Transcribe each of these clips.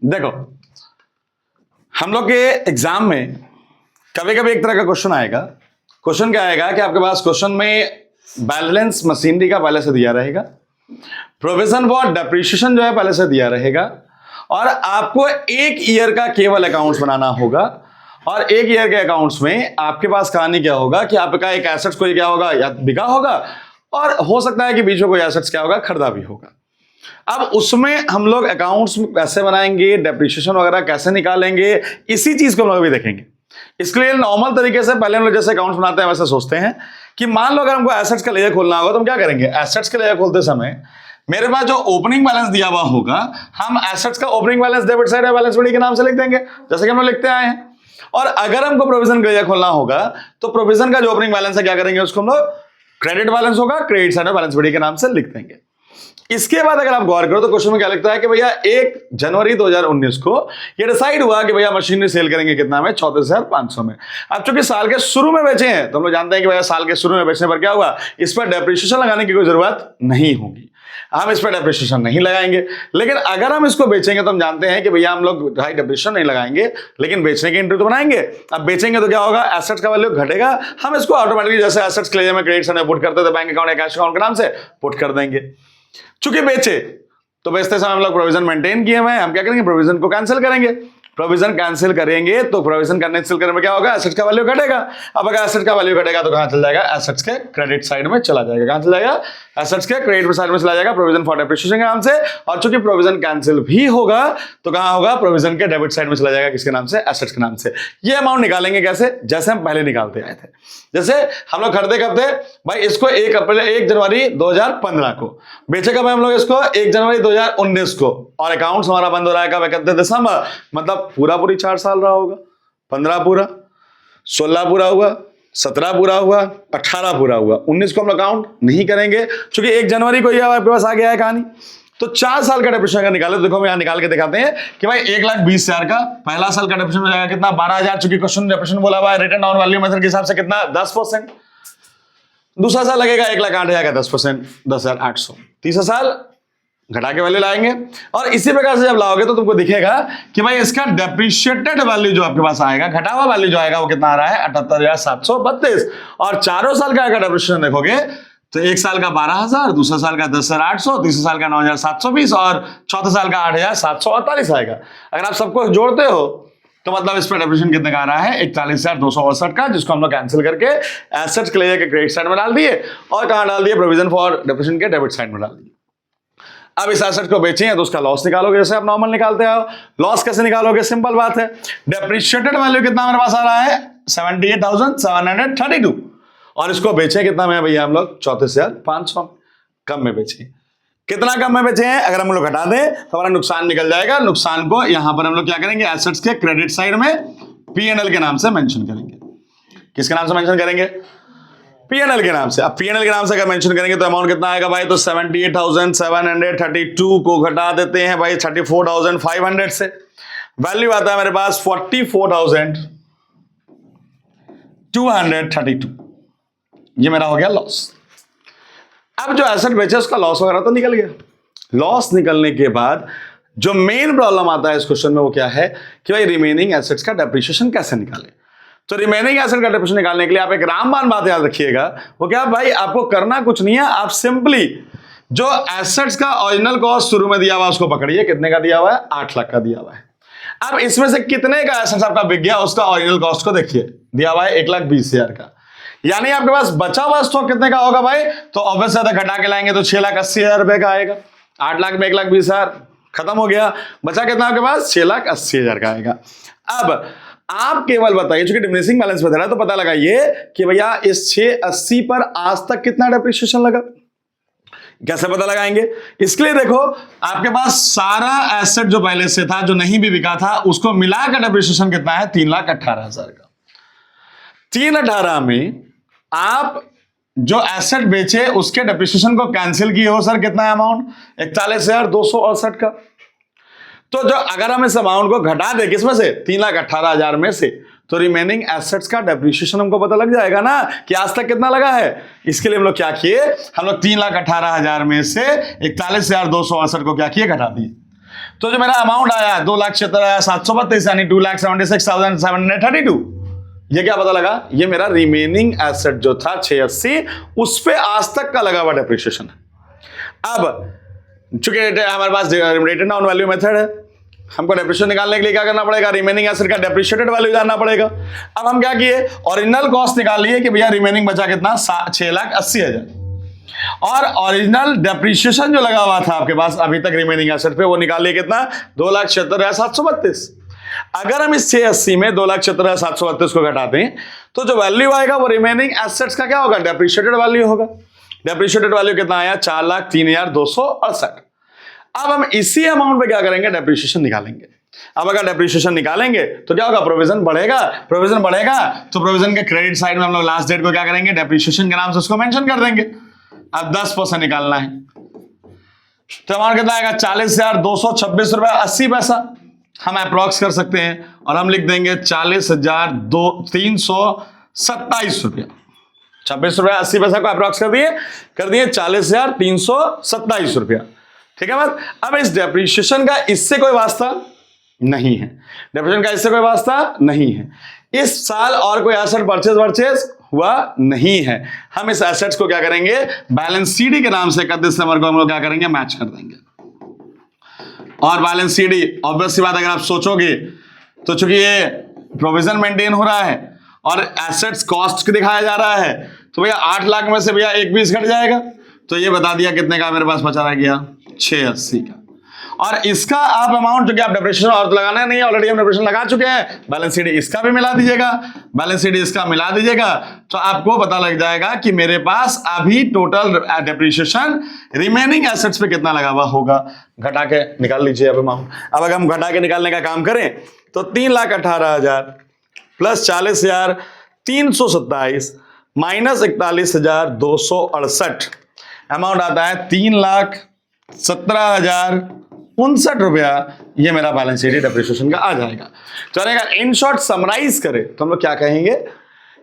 देखो, हम लोग के एग्जाम में कभी कभी एक तरह का क्वेश्चन आएगा। क्वेश्चन क्या आएगा कि आपके पास क्वेश्चन में बैलेंस मशीनरी का पहले से दिया रहेगा, प्रोविजन फॉर डेप्रिसिएशन जो है पहले से दिया रहेगा, और आपको एक ईयर का केवल अकाउंट्स बनाना होगा। और एक ईयर के अकाउंट्स में आपके पास कहानी क्या होगा कि आपका एक एसेट्स कोई क्या होगा, या बिका होगा, और हो सकता है कि बीच में कोई एसेट्स क्या होगा, खरीदा भी होगा। अब उसमें हम लोग अकाउंट्स कैसे बनाएंगे, डेप्रिसिएशन वगैरह कैसे निकालेंगे, इसी चीज को हम लोग भी देखेंगे। इसके लिए नॉर्मल तरीके से पहले हम लोग जैसे अकाउंट्स बनाते हैं वैसे सोचते हैं कि मान लो अगर हमको एसेट्स का लेजर खोलना होगा तो हम क्या करेंगे। एसेट्स का लेजर खोलते समय मेरे पास जो ओपनिंग बैलेंस दिया हुआ होगा, हम एसेट्स का opening balance debit side balance sheet के नाम से लिख देंगे, जैसे कि हम लोग लिखते आए हैं। और अगर हमको प्रोविजन का लेजर खोलना होगा तो प्रोविजन का जो ओपनिंग बैलेंस है क्या करेंगे, उसको हम लोग क्रेडिट बैलेंस होगा, क्रेडिट साइड बैलेंस शीट के नाम से लिख देंगे। इसके बाद अगर आप गौर करो तो क्वेश्चन में क्या लिखता है कि भैया 1 जनवरी 2019 को ये डिसाइड हुआ कि भैया मशीनरी सेल करेंगे कितना में, 34,500 में। अब चूंकि साल के शुरू में बेचे हैं तो हम लोग जानते हैं कि भैया साल के शुरू में बेचने पर क्या हुआ, इस पर डेप्रिसिएशन लगाने की कोई जरूरत नहीं होगी, हम इस पर डेप्रिसिएशन नहीं लगाएंगे। लेकिन अगर हम इसको बेचेंगे तो हम जानते हैं कि भैया हम लोग भाई डेप्रिसिएशन नहीं लगाएंगे, लेकिन बेचने की एंट्री तो बनाएंगे। अब बेचेंगे तो क्या होगा, एसेट्स का वैल्यू घटेगा, हम इसको ऑटोमेटिकली जैसे एसेट्स के लिए में क्रेडिट साइड में पुट करते थे बैंक अकाउंट या कैश अकाउंट के नाम से पुट कर देंगे। चूंकि बेचे तो बेचते समय हम लोग प्रोविजन मेंटेन किए हुए हैं, हम क्या करेंगे, प्रोविजन को कैंसिल करेंगे। प्रोविजन कैंसिल करेंगे तो प्रोविजन कैंसिल करने में क्या होगा, एसेट्स का वैल्यू घटेगा। अब अगर एसेट्स का वैल्यू घटेगा तो कहां चल जाएगा, एसेट्स के क्रेडिट साइड में चला जाएगा। कहां चला जाएगा, एसेट्स के क्रेडिट साइड में चला जाएगा प्रोविजन फॉर डेप्रिसिएशन के नाम से। और चूंकि प्रोविजन कैंसिल भी होगा तो कहां होगा, प्रोविजन के डेबिट साइड में चला जाएगा, किसके नाम से, एसेट्स के नाम से। ये अमाउंट निकालेंगे कैसे, जैसे हम पहले निकालते आए थे। जैसे हम लोग खरीदे कब थे भाई, इसको 1 जनवरी 2015 को, बेचे कब हम लोग इसको 1 जनवरी 2019 को, और अकाउंट्स हमारा बंद हो रहा है कब, 31 दिसंबर। मतलब पूरी 4 साल रहा होगा, 15 पूरा, 16 पूरा हुआ, 17 पूरा हुआ, 18 पूरा हुआ, 19 को हम लोग काउंट नहीं करेंगे क्योंकि 1 जनवरी को यह आपके पास आ गया है कहानी। तो 4 साल का डेप्रिसिएशन निकाले, देखो हम यहां निकाल के दिखाते हैं कि भाई 1,20,000 का पहला साल का डेप्रिसिएशन हो जाएगा कितना, 12,000। चूंकि क्वेश्चन डेप्रिसिएशन बोला हुआ है रिटर्न ऑन वैल्यू मेथड के हिसाब से कितना, 10%। दूसरा साल लगेगा 1,08,000 का 10%, 10,800। तीसरा साल घटा के वैल्यू लाएंगे, और इसी प्रकार से जब लाओगे तो तुमको दिखेगा कि भाई इसका डेप्रिशिएटेड वैल्यू जो आपके पास आएगा, घटा हुआ वैल्यू जो आएगा वो कितना आ रहा है, 78,732। और चारों साल का अगर डेप्रिसिएशन देखोगे तो एक साल का 12,000, दूसरा साल का 10,800, तीसरा साल का 9,720 और चौथा साल का 8,748 आएगा। अगर आप सबको जोड़ते हो तो मतलब इस पर डेप्रिसिएशन कितने का आ रहा है, 41,268 का, जिसको हम लोग कैंसिल करके एसेट्स के लिए क्रेडिट साइड में डाल दिए और कहां डाल दिए, प्रोविजन फॉर डेप्रिसिएशन के डेबिट साइड में डाल दिए। अब इस एसेट को बेचे हैं तो उसका लॉस निकालोगे, जैसे आप नॉर्मल निकालते हो। लॉस कैसे निकालोगे, सिंपल बात है, डेप्रिशिएटेड वैल्यू कितना मेरे पास आ रहा है, 78,732, और इसको बेचे कितना में भैया हम लोग, 34,500 कम में बेचे। कितना कम में बेचे हैं, अगर हम लोग घटा दें तो हमारा नुकसान निकल जाएगा। नुकसान को यहां पर हम लोग क्या करेंगे, एसेट्स के क्रेडिट साइड में P&L के नाम से मेंशन करेंगे। किसके नाम से मेंशन करेंगे, P&L के नाम से। अब P&L के नाम से अगर मेंशन करेंगे तो अमाउंट कितना आएगा भाई, तो 78,732 को घटा देते हैं भाई 34,500 से, वैल्यू आता है मेरे पास 44,232। ये मेरा हो गया लॉस। अब जो एसेट बेचे उसका लॉस वगैरह तो निकल गया। लॉस निकलने के बाद जो मेन प्रॉब्लम आता है इस क्वेश्चन में वो क्या है कि भाई रिमेनिंग एसेट्स का डेप्रिसिएशन कैसे निकाले। तो रिमेनिंग एसेट का डेप्रिसिएशन निकालने के लिए आप एक रामबाण बात याद रखिएगा, वो क्या भाई, आपको करना कुछ नहीं है, आप सिंपली जो एसेट्स का ओरिजिनल कॉस्ट शुरू में दिया हुआ उसको पकड़िए, कितने का दिया हुआ है, 8 लाख का दिया हुआ है। अब इसमें से कितने का एसेट्स आपका बिक गया, उसका ओरिजिनल कॉस्ट को देखिए, दिया हुआ है 1,20,000 का, यानी आपके पास बचा हुआ स्टॉक कितने का होगा भाई, तो ऑब्वियस घटा के लाएंगे तो 6,80,000 रुपए का आएगा। 8 लाख में 1,20,000 खत्म हो गया, बचा कितना आपके पास, 6,80,000 का आएगा। अब आप केवल बताइए, चूंकि डिमिनिशिंग बैलेंस बता रहा है तो पता लगाइए कि भैया इस 680 पर आज तक कितना डेप्रिसिएशन लगा। कैसे पता लगाएंगे, इसके लिए देखो आपके पास सारा एसेट जो पहले से था, जो नहीं भी बिका था, उसको मिलाकर डेप्रिसिएशन कितना है, 3,18,000 का। 3,18,000 में आप जो एसेट बेचे उसके डेप्रिसिएशन को कैंसिल किए हो सर, कितना है अमाउंट, 41,268 का। तो जो अगर हम इस अमाउंट को घटा दे किसमें से, 3,18,000 में से, तो रिमेनिंग एसेट्स का डेप्रिसिएशन हमको पता लग जाएगा ना कि आज तक कितना लगा है। इसके लिए हम लोग क्या किए, हम लोग 3,18,000 में से 41,268 को क्या किए, घटा दिए। तो जो मेरा अमाउंट आया 2,76,732 यानी 2,76,732, ये क्या पता लगा, ये मेरा रिमेनिंग एसेट जो था 680, उस पे आज तक का लगा हुआ डेप्रिसिएशन है। अब चूंकि हमारे पास रिटेन डाउन वैल्यू मेथड है, हमको डेप्रिसिएशन निकालने के लिए क्या करना पड़ेगा, रिमेनिंग एसेट का डेप्रिशिएटेड वैल्यू जानना पड़ेगा। अब हम क्या किए, ओरिजिनल कॉस्ट निकाल लिए कि भैया रिमेनिंग बचा कितना, 6,80,000, और ओरिजिनल डेप्रिसिएशन जो लगा हुआ था आपके पास अभी तक रिमेनिंग एसेट पे, वो निकाल लिए कितना, 2,76,732। अगर हम इस 680 में 2,76,732 को घटाते हैं तो जो वैल्यू आएगा वो रिमेनिंग एसेट्स का क्या होगा, डेप्रिशिएटेड वैल्यू होगा। डेप्रिशिएटेड वैल्यू कितना आया, 4,03,268। अब हम इसी अमाउंट पे क्या करेंगे, डेप्रिसिएशन निकालेंगे। अब अगर डेप्रिसिएशन निकालेंगे तो क्या होगा, प्रोविजन बढ़ेगा। प्रोविजन बढ़ेगा तो प्रोविजन के क्रेडिट साइड में हम लोग लास्ट डेट को क्या करेंगे, डेप्रिसिएशन के नाम से उसको मेंशन कर देंगे। अब 10% निकालना है तो अमाउंट कितना आएगा, 40,226 रुपए 80 पैसा। हम अप्रॉक्स कर सकते हैं और हम लिख देंगे 40,327 रुपया। 26 रुपया 80 पैसा को अप्रॉक्स कर दिए 40,327 रुपया। ठीक है बात। अब इस डेप्रिसिएशन का इससे कोई वास्ता नहीं है, डेप्रिसिएशन का इससे कोई वास्ता नहीं है। इस साल और कोई एसेट परचेज हुआ नहीं है। हम इस एसेट्स को क्या करेंगे, बैलेंस सीडी के नाम से 31 नंबर को हम लोग क्या करेंगे, मैच कर देंगे। और बैलेंस सीडी ऑब्वियस सी बात, अगर आप सोचोगे तो चूंकि ये प्रोविजन मेंटेन हो रहा है और एसेट्स कॉस्ट दिखाया जा रहा है, तो भैया 8 लाख में से भैया 120 घट जाएगा, तो ये बता दिया कितने का मेरे पास बचा रह गया, 680 का। और इसका आप अमाउंट जो कि आप डेप्रिसिएशन और तो लगाना नहीं है, ऑलरेडी हम डेप्रिसिएशन लगा चुके हैं, बैलेंस शीट इसका भी मिला दीजिएगा, बैलेंस शीट इसका मिला दीजिएगा, तो आपको पता लग जाएगा कि मेरे पास अभी टोटल डेप्रिसिएशन रिमेनिंग एसेट्स पे कितना लगा हुआ होगा। घटा के निकाल लीजिए अब अमाउंट। अब अगर हम घटा के निकालने का काम करें तो 3,18,000 प्लस 40,327 माइनस 41,268 अमाउंट आता है 3,17,059 रुपया। ये मेरा बैलेंस शीट डेप्रिसिएशन का आ जाएगा। तो अगर इन शॉर्ट समराइज करें तो हम लोग क्या कहेंगे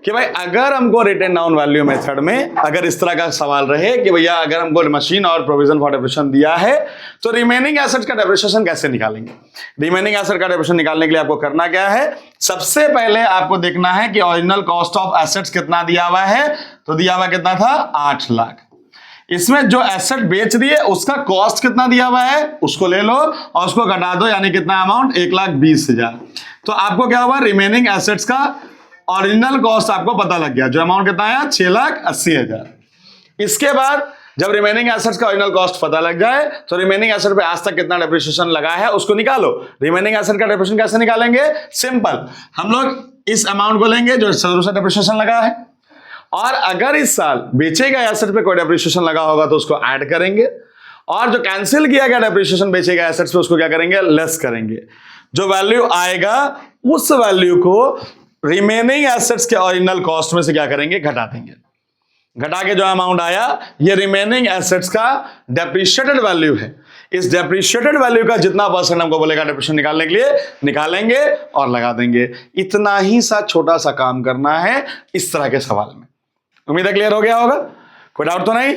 कि भाई अगर हमको रिटेन डाउन वैल्यू मेथड में अगर इस तरह का सवाल रहे कि भैया अगर हमको मशीन और प्रोविजन फॉर डेप्रिसिएशन दिया है तो रिमेनिंग एसेट का डेप्रिसिएशन कैसे निकालेंगे। रिमेनिंग एसेट का डेप्रिसिएशन निकालने के लिए आपको करना क्या है, सबसे पहले आपको देखना है कि ओरिजिनल कॉस्ट ऑफ एसेट्स कितना दिया हुआ है। तो दिया हुआ कितना था, 8 लाख। इसमें जो एसेट बेच दिए उसका कॉस्ट कितना दिया हुआ है उसको ले लो और उसको घटा दो, यानी कितना अमाउंट, 1,20,000। तो आपको क्या हुआ, रिमेनिंग एसेट्स का ओरिजिनल कॉस्ट आपको पता लग गया, जो अमाउंट कितना आया, 6,80,000। इसके बाद जब रिमेनिंग एसेट्स का ओरिजिनल कॉस्ट पता लग जाए तो रिमेनिंग एसेट पे आज तक कितना डेप्रिसिएशन लगा है उसको निकालो। रिमेनिंग एसेट का डेप्रिसिएशन कैसे निकालेंगे, सिंपल, हम लोग इस अमाउंट को लेंगे जो दूसरा डेप्रिसिएशन लगा है, और अगर इस साल बेचे गए एसेट पे कोई डेप्रिसिएशन लगा होगा तो उसको ऐड करेंगे, और जो कैंसिल किया गया डेप्रिसिएशन बेचे गए एसेट्स पे उसको क्या करेंगे, लेस करेंगे। जो वैल्यू आएगा उस वैल्यू को रिमेनिंग एसेट्स के ओरिजिनल कॉस्ट में से क्या करेंगे, घटा देंगे। घटा के जो अमाउंट आया ये रिमेनिंग एसेट्स का डेप्रिशिएटेड वैल्यू है। इस डेप्रिशिएटेड वैल्यू का जितना परसेंट हमको बोलेगा डेप्रिसिएशन निकालने के लिए निकालेंगे और लगा देंगे। इतना ही सा छोटा सा काम करना है इस तरह के सवाल में। उम्मीद है क्लियर हो गया होगा, कोई डाउट तो नहीं।